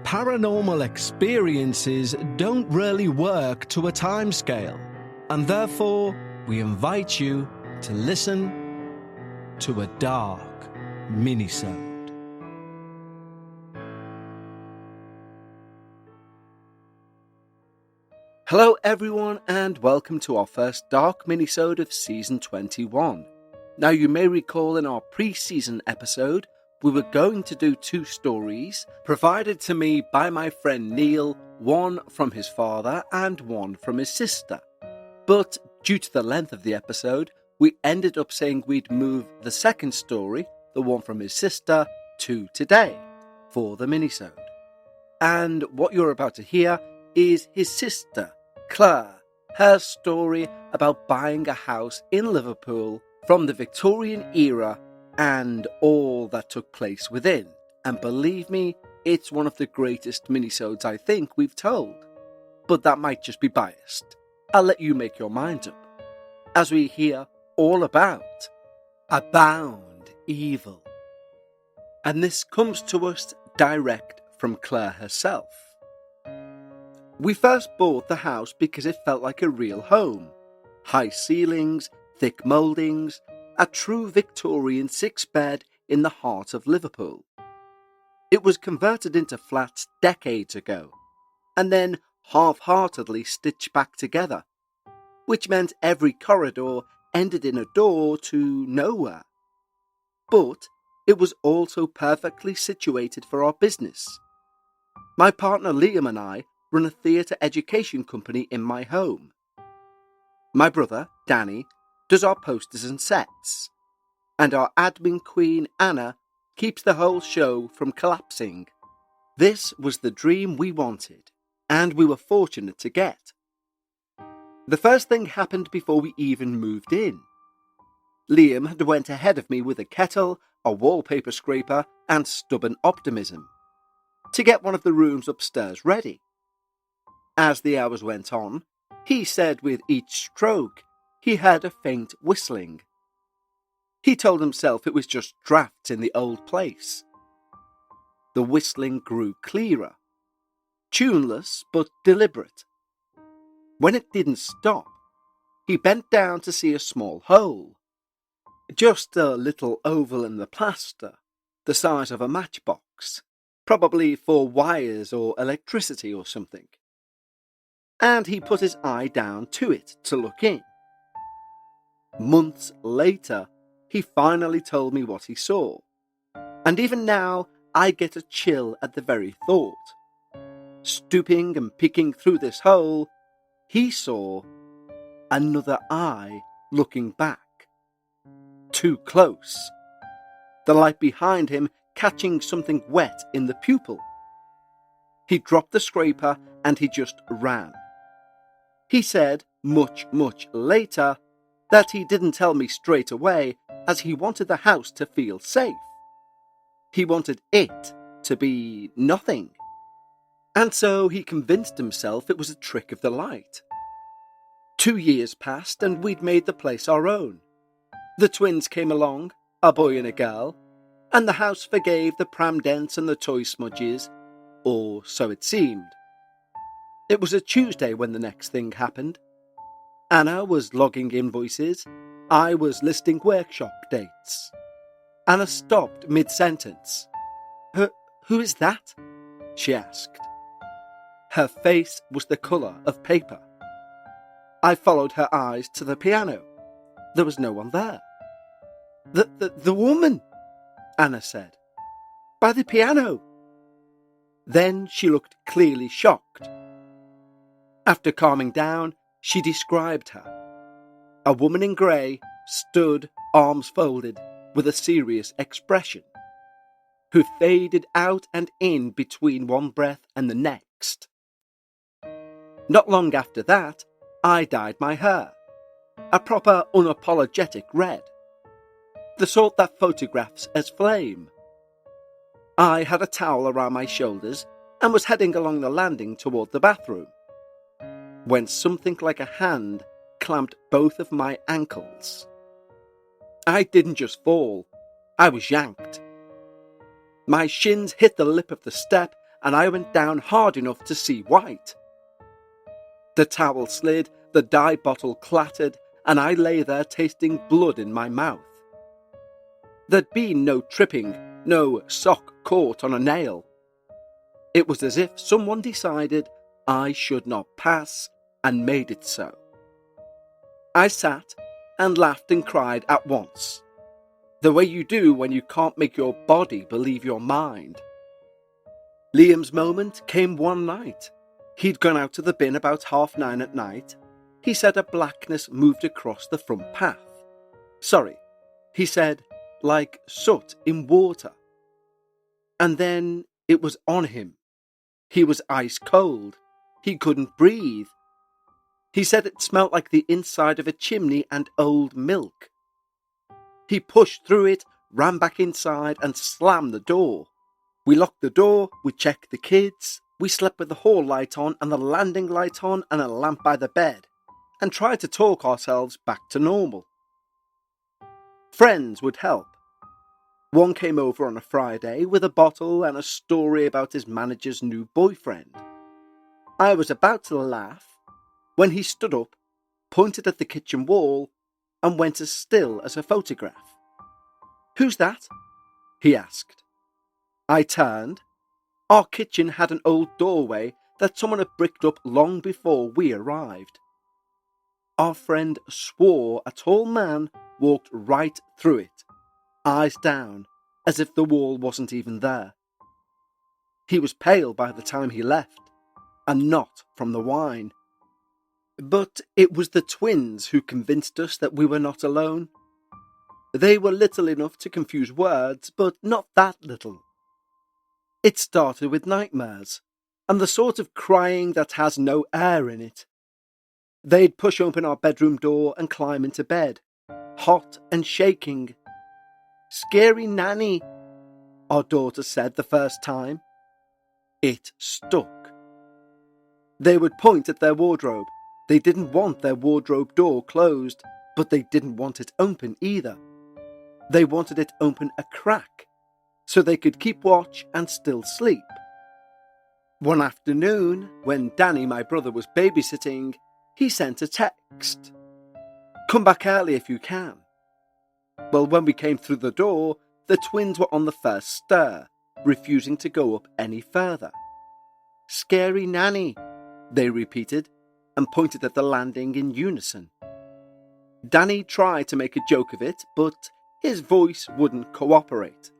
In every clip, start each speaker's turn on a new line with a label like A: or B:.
A: paranormal experiences don't really work to a timescale, and therefore we invite you to listen to a Dark Minisode.
B: Hello everyone, and welcome to our first Dark Minisode of Season 21. Now, you may recall in our pre-season episode, we were going to do two stories provided to me by my friend Neil, one from his father and one from his sister. But due to the length of the episode, we ended up saying we'd move the second story, the one from his sister, to today for the minisode. And what you're about to hear is his sister, Claire, her story about buying a house in Liverpool from the Victorian era and all that took place within. And believe me, it's one of the greatest minisodes I think we've told. But that might just be biased. I'll let you make your mind up as we hear all about Abound Evil. And this comes to us direct from Claire herself. We first bought the house because it felt like a real home. High ceilings, thick mouldings, a true Victorian 6-bed in the heart of Liverpool. It was converted into flats decades ago, and then half-heartedly stitched back together, which meant every corridor ended in a door to nowhere. But it was also perfectly situated for our business. My partner Liam and I run a theatre education company in my home. My brother, Danny, does our posters and sets, and our admin queen, Anna, keeps the whole show from collapsing. This was the dream we wanted, and we were fortunate to get. The first thing happened before we even moved in. Liam had went ahead of me with a kettle, a wallpaper scraper, and stubborn optimism to get one of the rooms upstairs ready. As the hours went on, he said with each stroke he heard a faint whistling. He told himself it was just drafts in the old place. The whistling grew clearer, tuneless but deliberate. When it didn't stop, he bent down to see a small hole, just a little oval in the plaster, the size of a matchbox, probably for wires or electricity or something. And he put his eye down to it to look in. Months later, he finally told me what he saw. And even now, I get a chill at the very thought. Stooping and peeking through this hole, he saw another eye looking back. Too close. The light behind him catching something wet in the pupil. He dropped the scraper and he just ran. He said, much later, that he didn't tell me straight away as he wanted the house to feel safe. He wanted it to be nothing. And so he convinced himself it was a trick of the light. 2 years passed and we'd made the place our own. The twins came along, a boy and a girl, and the house forgave the pram dents and the toy smudges, or so it seemed. It was a Tuesday when the next thing happened. Anna was logging invoices. I was listing workshop dates. Anna stopped mid-sentence. Who is that? She asked. Her face was the colour of paper. I followed her eyes to the piano. There was no one there. The woman, Anna said. By the piano. Then she looked clearly shocked. After calming down, she described her. A woman in grey stood, arms folded, with a serious expression, who faded out and in between one breath and the next. Not long after that, I dyed my hair, a proper unapologetic red, the sort that photographs as flame. I had a towel around my shoulders and was heading along the landing toward the bathroom, when something like a hand clamped both of my ankles. I didn't just fall, I was yanked. My shins hit the lip of the step and I went down hard enough to see white. The towel slid, the dye bottle clattered, and I lay there tasting blood in my mouth. There'd been no tripping, no sock caught on a nail. It was as if someone decided I should not pass and made it so. I sat and laughed and cried at once, the way you do when you can't make your body believe your mind. Liam's moment came one night. He'd gone out to the bin about 9:30 at night. He said a blackness moved across the front path. Sorry, he said, like soot in water. And then it was on him. He was ice cold. He couldn't breathe. He said it smelt like the inside of a chimney and old milk. He pushed through it, ran back inside and slammed the door. We locked the door, we checked the kids, we slept with the hall light on and the landing light on and a lamp by the bed, and tried to talk ourselves back to normal. Friends would help. One came over on a Friday with a bottle and a story about his manager's new boyfriend. I was about to laugh when he stood up, pointed at the kitchen wall, and went as still as a photograph. "Who's that?" he asked. I turned. Our kitchen had an old doorway that someone had bricked up long before we arrived. Our friend swore a tall man walked right through it, eyes down, as if the wall wasn't even there. He was pale by the time he left, and not from the wine. But it was the twins who convinced us that we were not alone. They were little enough to confuse words, but not that little. It started with nightmares, and the sort of crying that has no air in it. They'd push open our bedroom door and climb into bed, hot and shaking. "Scary nanny," our daughter said the first time. It stuck. They would point at their wardrobe. They didn't want their wardrobe door closed, but they didn't want it open either. They wanted it open a crack, so they could keep watch and still sleep. One afternoon, when Danny, my brother, was babysitting, he sent a text. "Come back early if you can." Well, when we came through the door, the twins were on the first stair, refusing to go up any further. "Scary nanny," they repeated, and pointed at the landing in unison. Danny tried to make a joke of it, but his voice wouldn't cooperate.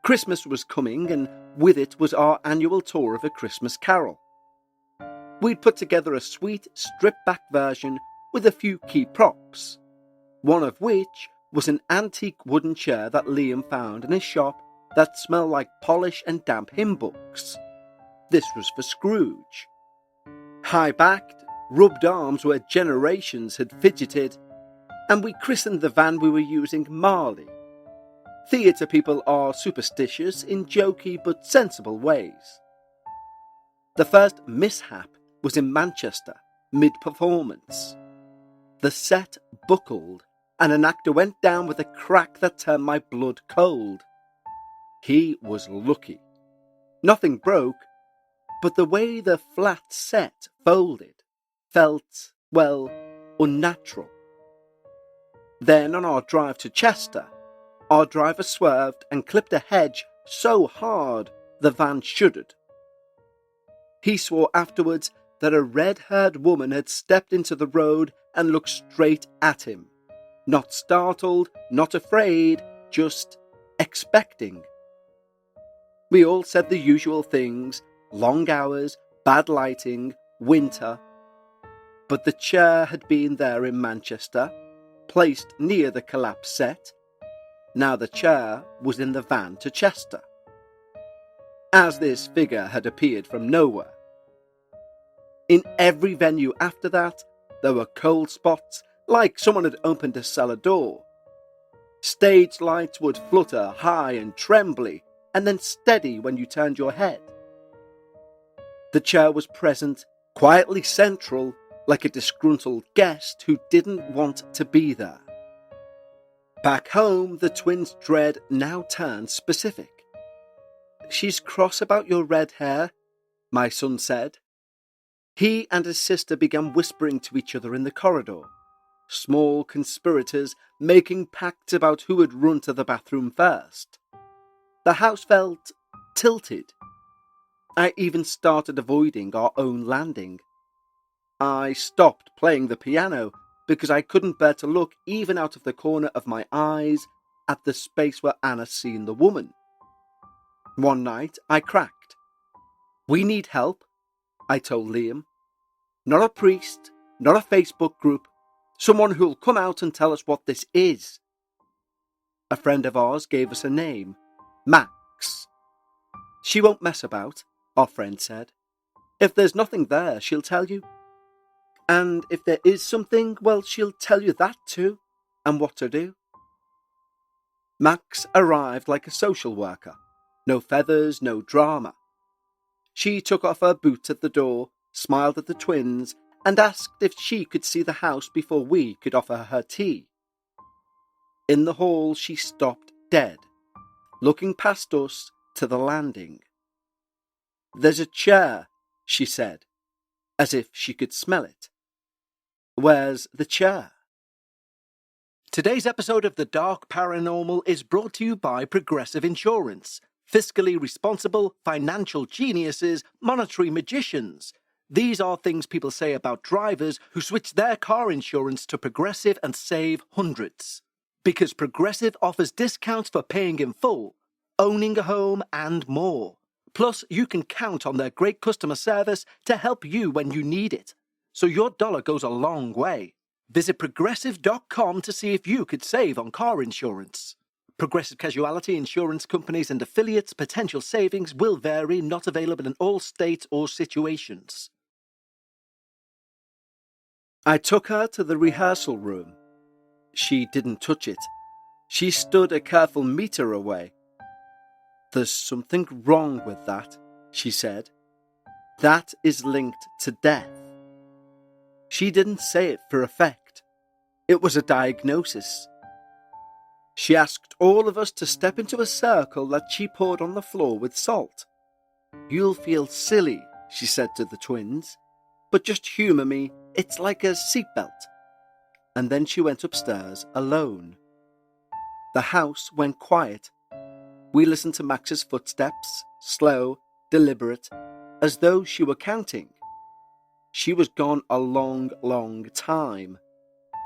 B: Christmas was coming, and with it was our annual tour of A Christmas Carol. We'd put together a sweet, stripped-back version with a few key props, one of which was an antique wooden chair that Liam found in his shop that smelled like polish and damp hymn books. This was for Scrooge. High-backed, rubbed arms where generations had fidgeted, and we christened the van we were using Marley. Theatre people are superstitious in jokey but sensible ways. The first mishap was in Manchester, mid-performance. The set buckled, and an actor went down with a crack that turned my blood cold. He was lucky. Nothing broke, but the way the flat set folded felt, well, unnatural. Then on our drive to Chester, our driver swerved and clipped a hedge so hard the van shuddered. He swore afterwards that a red-haired woman had stepped into the road and looked straight at him. Not startled, not afraid, just expecting. We all said the usual things: long hours, bad lighting, winter. But the chair had been there in Manchester, placed near the collapsed set. Now the chair was in the van to Chester. As this figure had appeared from nowhere. In every venue after that, there were cold spots, like someone had opened a cellar door. Stage lights would flutter high and trembly, and then steady when you turned your head. The chair was present, quietly central, like a disgruntled guest who didn't want to be there. Back home, the twins' dread now turned specific. She's cross about your red hair, my son said. He and his sister began whispering to each other in the corridor, small conspirators making pacts about who would run to the bathroom first. The house felt tilted. I even started avoiding our own landing. I stopped playing the piano because I couldn't bear to look even out of the corner of my eyes at the space where Anna's seen the woman. One night I cracked. We need help, I told Liam. Not a priest, not a Facebook group, someone who'll come out and tell us what this is. A friend of ours gave us a name, Max. She won't mess about, our friend said. If there's nothing there, she'll tell you. And if there is something, well, she'll tell you that too, and what to do. Max arrived like a social worker. No feathers, no drama. She took off her boots at the door, smiled at the twins, and asked if she could see the house before we could offer her tea. In the hall, she stopped dead, looking past us to the landing. There's a chair, she said, as if she could smell it. Where's the chair? Today's episode of the Dark Paranormal is brought to you by Progressive Insurance. Fiscally responsible, financial geniuses, monetary magicians. These are things people say about drivers who switch their car insurance to Progressive and save hundreds. Because Progressive offers discounts for paying in full, owning a home, and more. Plus, you can count on their great customer service to help you when you need it. So your dollar goes a long way. Visit Progressive.com to see if you could save on car insurance. Progressive Casualty Insurance Companies and affiliates' potential savings will vary, not available in all states or situations. I took her to the rehearsal room. She didn't touch it. She stood a careful meter away. There's something wrong with that, she said. That is linked to death. She didn't say it for effect. It was a diagnosis. She asked all of us to step into a circle that she poured on the floor with salt. You'll feel silly, she said to the twins, but just humour me, it's like a seatbelt. And then she went upstairs alone. The house went quiet. We listened to Max's footsteps, slow, deliberate, as though she were counting. She was gone a long, long time.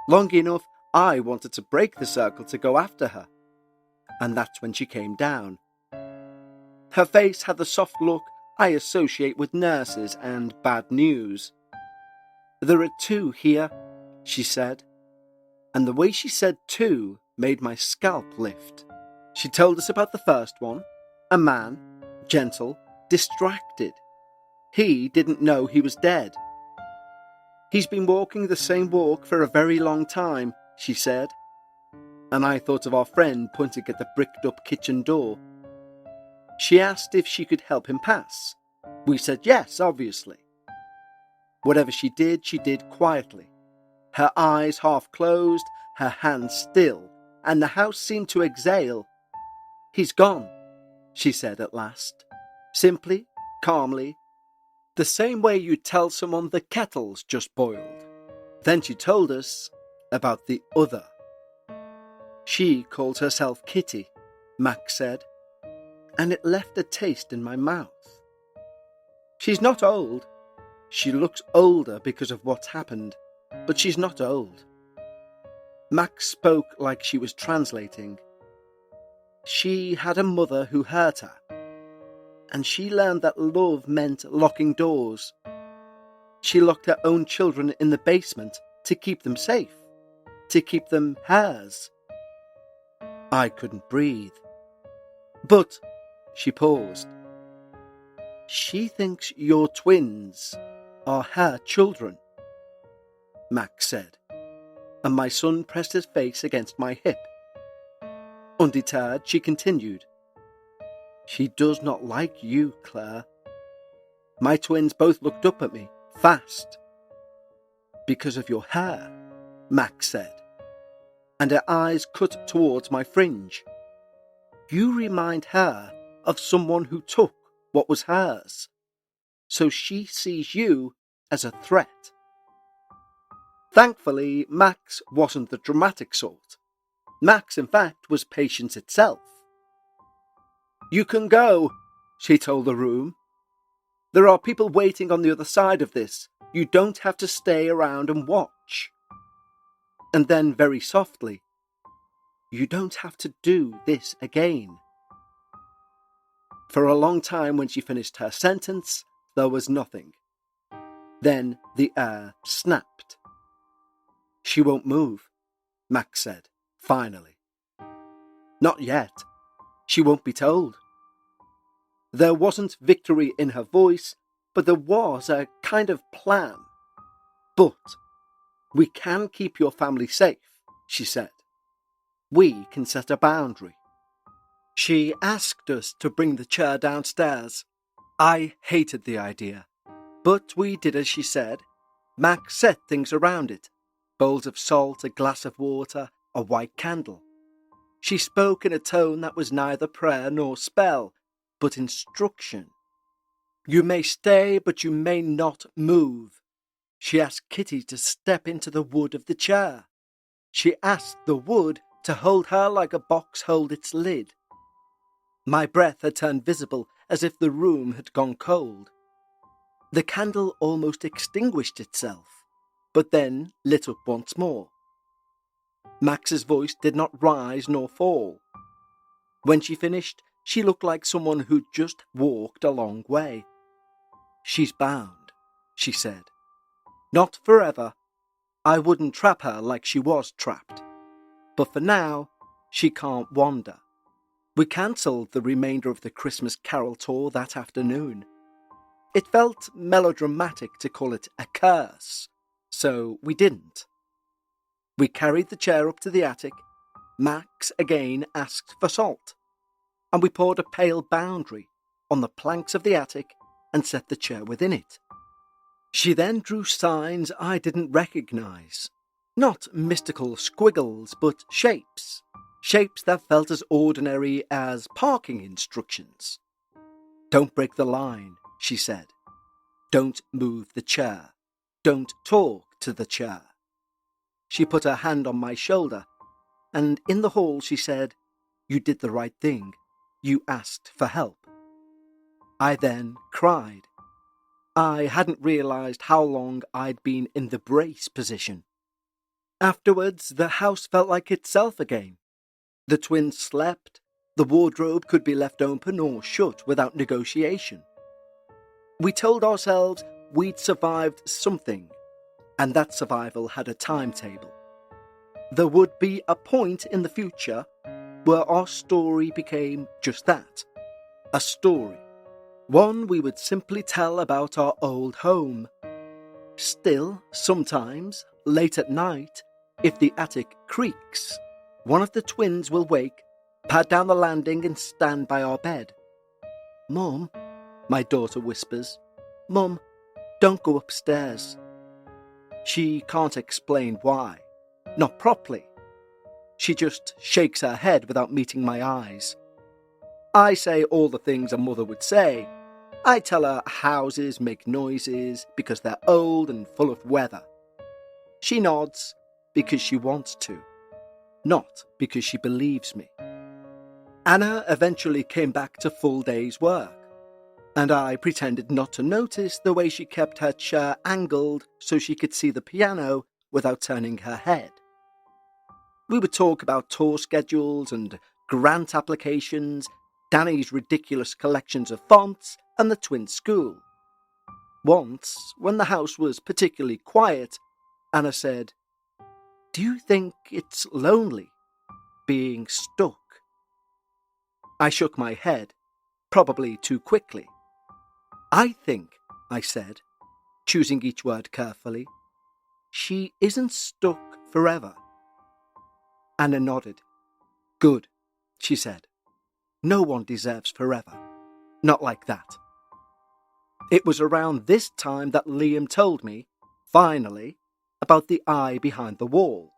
B: Long enough I wanted to break the circle to go after her. And that's when she came down. Her face had the soft look I associate with nurses and bad news. There are two here, she said. And the way she said two made my scalp lift. She told us about the first one, a man, gentle, distracted. He didn't know he was dead. He's been walking the same walk for a very long time, she said. And I thought of our friend pointing at the bricked-up kitchen door. She asked if she could help him pass. We said yes, obviously. Whatever she did quietly. Her eyes half closed, her hands still, and the house seemed to exhale. He's gone, she said at last. Simply, calmly, the same way you tell someone the kettle's just boiled. Then she told us about the other. She called herself Kitty, Max said, and it left a taste in my mouth. She's not old. She looks older because of what's happened, but she's not old. Max spoke like she was translating. She had a mother who hurt her, and she learned that love meant locking doors. She locked her own children in the basement to keep them safe, to keep them hers. I couldn't breathe. But, she paused, she thinks your twins are her children, Max said, and my son pressed his face against my hip. Undeterred, she continued, she does not like you, Claire. My twins both looked up at me, fast. Because of your hair, Max said, and her eyes cut towards my fringe. You remind her of someone who took what was hers. So she sees you as a threat. Thankfully, Max wasn't the dramatic sort. Max, in fact, was patience itself. "You can go," she told the room. "There are people waiting on the other side of this. You don't have to stay around and watch." And then very softly, "You don't have to do this again." For a long time when she finished her sentence, there was nothing. Then the air snapped. "She won't move," Max said, finally. "Not yet. She won't be told." There wasn't victory in her voice, but there was a kind of plan. "But we can keep your family safe," she said. "We can set a boundary." She asked us to bring the chair downstairs. I hated the idea, but we did as she said. Max set things around it: bowls of salt, a glass of water, a white candle. She spoke in a tone that was neither prayer nor spell, but instruction. "You may stay, but you may not move." She asked Kitty to step into the wood of the chair. She asked the wood to hold her like a box holds its lid. My breath had turned visible, as if the room had gone cold. The candle almost extinguished itself, but then lit up once more. Max's voice did not rise nor fall. When she finished, she looked like someone who'd just walked a long way. "She's bound," she said. "Not forever. I wouldn't trap her like she was trapped. But for now, she can't wander." We cancelled the remainder of the Christmas Carol tour that afternoon. It felt melodramatic to call it a curse, so we didn't. We carried the chair up to the attic. Max again asked for salt, and we poured a pale boundary on the planks of the attic and set the chair within it. She then drew signs I didn't recognise. Not mystical squiggles, but shapes. Shapes that felt as ordinary as parking instructions. "Don't break the line," she said. "Don't move the chair. Don't talk to the chair." She put her hand on my shoulder, and in the hall she said, "You did the right thing. You asked for help." I then cried. I hadn't realised how long I'd been in the brace position. Afterwards, the house felt like itself again. The twins slept. The wardrobe could be left open or shut without negotiation. We told ourselves we'd survived something, and that survival had a timetable. There would be a point in the future where our story became just that, a story. One we would simply tell about our old home. Still, sometimes, late at night, if the attic creaks, one of the twins will wake, pad down the landing and stand by our bed. "Mum," my daughter whispers, "Mum, don't go upstairs." She can't explain why, not properly. She just shakes her head without meeting my eyes. I say all the things a mother would say. I tell her houses make noises because they're old and full of weather. She nods because she wants to, not because she believes me. Anna eventually came back to full day's work, and I pretended not to notice the way she kept her chair angled so she could see the piano without turning her head. We would talk about tour schedules and grant applications, Danny's ridiculous collections of fonts, and the twin school. Once, when the house was particularly quiet, Anna said, "Do you think it's lonely, being stuck?" I shook my head, probably too quickly. "I think," I said, choosing each word carefully, "she isn't stuck forever." Anna nodded. "Good," she said. "No one deserves forever. Not like that." It was around this time that Liam told me, finally, about the eye behind the wall.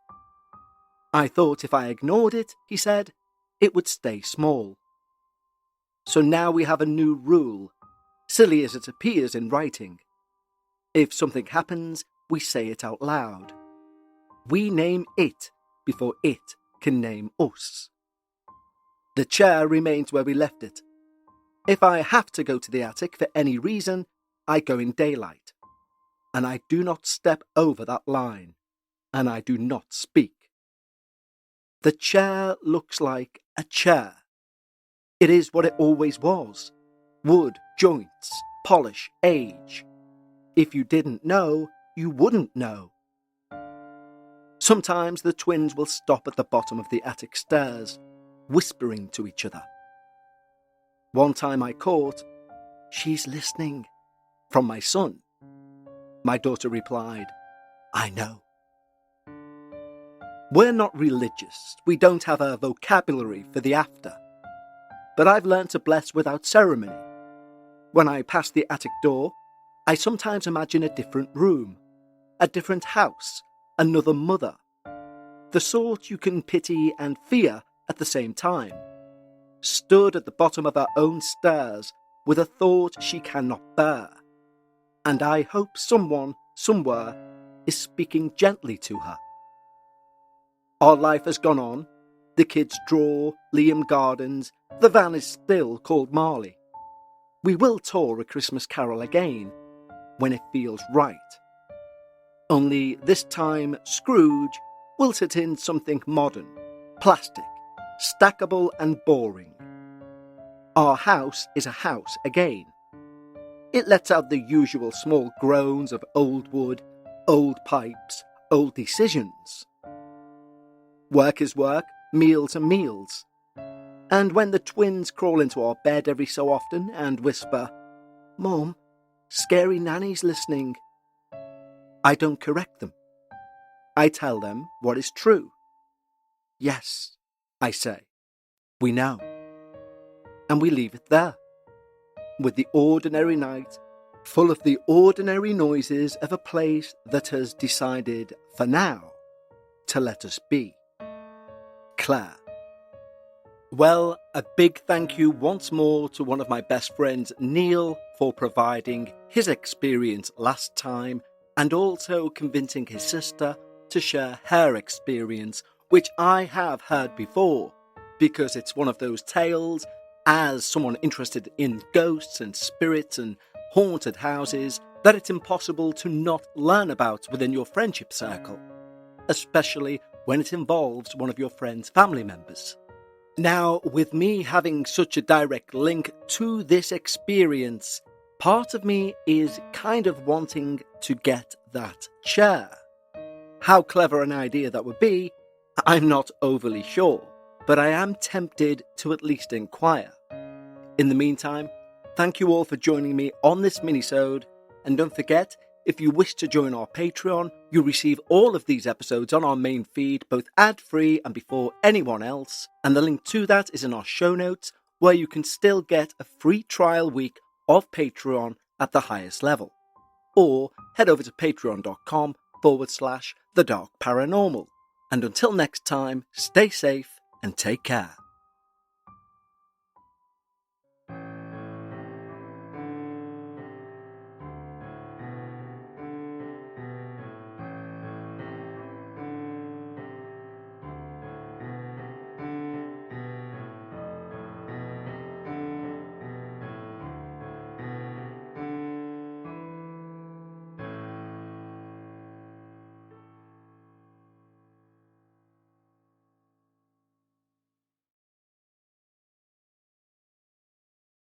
B: I thought if I ignored it, he said, it would stay small. So now we have a new rule, silly as it appears in writing. If something happens, we say it out loud. We name it before it can name us. The chair remains where we left it. If I have to go to the attic for any reason, I go in daylight. And I do not step over that line. And I do not speak. The chair looks like a chair. It is what it always was. Wood, joints, polish, age. If you didn't know, you wouldn't know. Sometimes the twins will stop at the bottom of the attic stairs, whispering to each other. One time I caught, "She's listening," from my son. My daughter replied, "I know." We're not religious. We don't have a vocabulary for the after. But I've learned to bless without ceremony. When I pass the attic door, I sometimes imagine a different room, a different house, another mother. The sort you can pity and fear at the same time. Stood at the bottom of her own stairs with a thought she cannot bear. And I hope someone, somewhere, is speaking gently to her. Our life has gone on. The kids draw, Liam gardens, the van is still called Marley. We will tour A Christmas Carol again, when it feels right. Only this time Scrooge will sit in something modern, plastic, stackable and boring. Our house is a house again. It lets out the usual small groans of old wood, old pipes, old decisions. Work is work, meals are meals. And when the twins crawl into our bed every so often and whisper, "Mum, scary nanny's listening," I don't correct them. I tell them what is true. "Yes," I say, "we know." And we leave it there, with the ordinary night full of the ordinary noises of a place that has decided, for now, to let us be. Claire. Well, a big thank you once more to one of my best friends, Neil, for providing his experience last time and also convincing his sister to share her experience, which I have heard before, because it's one of those tales, as someone interested in ghosts and spirits and haunted houses, that it's impossible to not learn about within your friendship circle, especially when it involves one of your friend's family members. Now, with me having such a direct link to this experience, part of me is kind of wanting to get that chair. How clever an idea that would be, I'm not overly sure, but I am tempted to at least inquire. In the meantime, thank you all for joining me on this minisode, and don't forget, if you wish to join our Patreon, you receive all of these episodes on our main feed, both ad-free and before anyone else, and the link to that is in our show notes, where you can still get a free trial week of Patreon at the highest level. Or head over to patreon.com/The Dark Paranormal. And until next time, stay safe and take care.